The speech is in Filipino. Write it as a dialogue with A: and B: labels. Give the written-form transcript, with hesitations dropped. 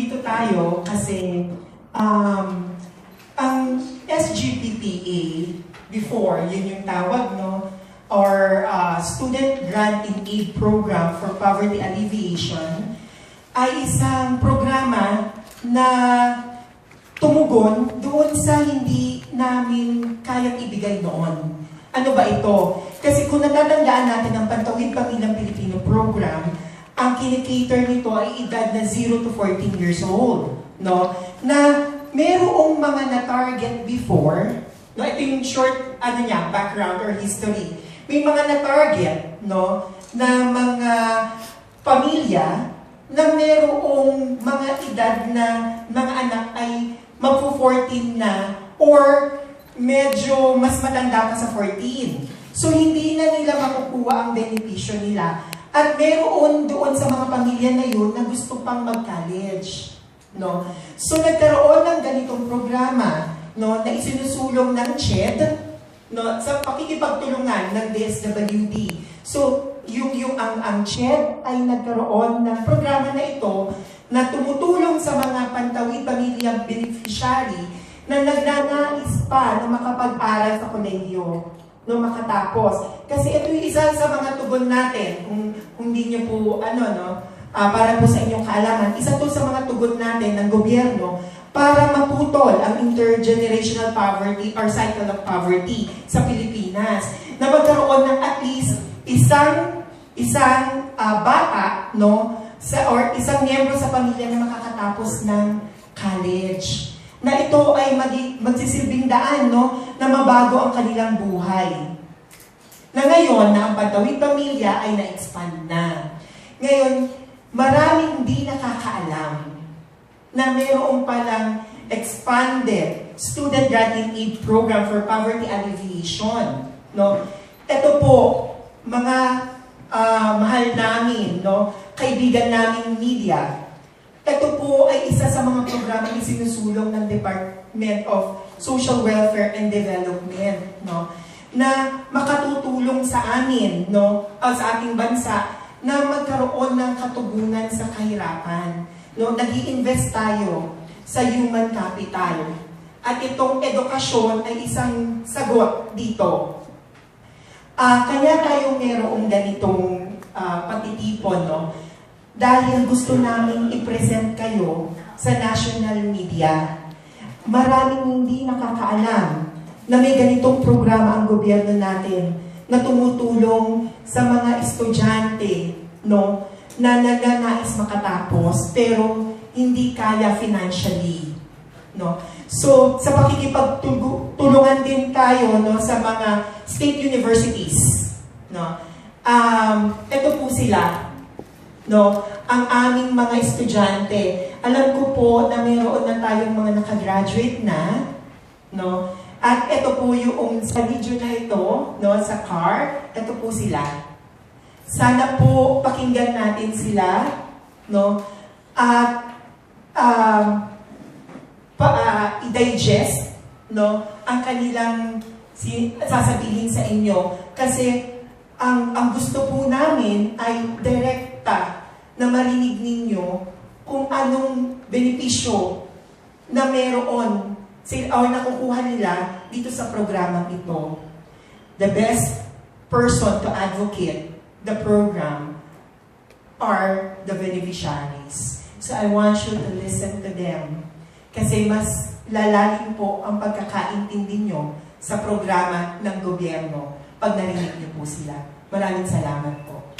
A: nandito tayo kasi ang SGPPA, before, yun yung tawag, no? Or Student Grant in Aid Program for Poverty Alleviation, ay isang programa na tumugon doon sa hindi namin kayang ibigay noon. Ano ba ito? Kasi kung natatandaan natin ang Pantawid Pamilyang Pilipino program, ang kinikater nito ay edad na 0 to 14 years old. No? Na merong mga na-target before, no? Ito yung short background or history. May mga na-target, no? Na mga pamilya na merong mga edad na mga anak ay magpo-14 na or medyo mas matanda pa sa 14. So hindi na nila makukuha ang benepisyo nila. At meron doon sa mga pamilya na yun na gusto pang mag-college. No? So nagkaroon ng ganitong programa, no, na isinusulong ng CHED, no, sa pakikipagtulungan ng DSWD. So ang CHED ay nagkaroon ng programa na ito na tumutulong sa mga Pantawid Pamilyang beneficiary na nagnanais pa na makapag-aral sa kolehiyo, no, makatapos. Kasi ito yung isa sa mga tugon natin, kung hindi nyo po, para po sa inyong kaalaman, isa to sa mga tugon natin ng gobyerno para maputol ang intergenerational poverty or cycle of poverty sa Pilipinas. Na magkaroon ng at least isang bata, no, or isang miyembro sa pamilya na makakatapos ng college. Na ito ay magsisilbing daan, no, na mabago ang kanilang buhay. Na ngayon, na ang Pantawid Pamilya ay na-expand na. Ngayon, maraming hindi nakakaalam na mayroong palang expanded Student Grant in Aid Program for Poverty Alleviation. No? Ito po, mga mahal namin, no, kaibigan naming media, ito po ay isa sa mga programa na sinusulong ng Department of Social Welfare and Development, no, na makatutulong sa amin, no, sa ating bansa, na magkaroon ng katugunan sa kahirapan. No, nag-i-invest tayo sa human capital. At itong edukasyon ay isang sagot dito. Kaya tayo mayroong ganitong pagtitipon, no? Dahil gusto namin i-present kayo sa national media. Maraming hindi nakakaalam na may ganitong programa ang gobyerno natin na tumutulong sa mga estudyante, no, na nagnanais makatapos pero hindi kaya financially, no. So sa pakikipagtulungan din tayo, no, sa mga state universities, no. Ito po sila, no, ang aming mga estudyante. Alam ko po na mayroon na tayong mga nakagraduate na, no. At ito po yung sa video na ito, no, sa car, ito po sila. Sana po pakinggan natin sila, no, at i-digest, no, ang kanilang sasabihin sa inyo. Kasi ang gusto po namin ay direkta na marinig ninyo kung anong benepisyo na meron or nakukuha nila dito sa programang ito. The best person to advocate the program are the beneficiaries. So I want you to listen to them. Kasi mas lalalim po ang pagkakaintindi nyo sa programa ng gobyerno pag narinig nyo po sila. Maraming salamat po.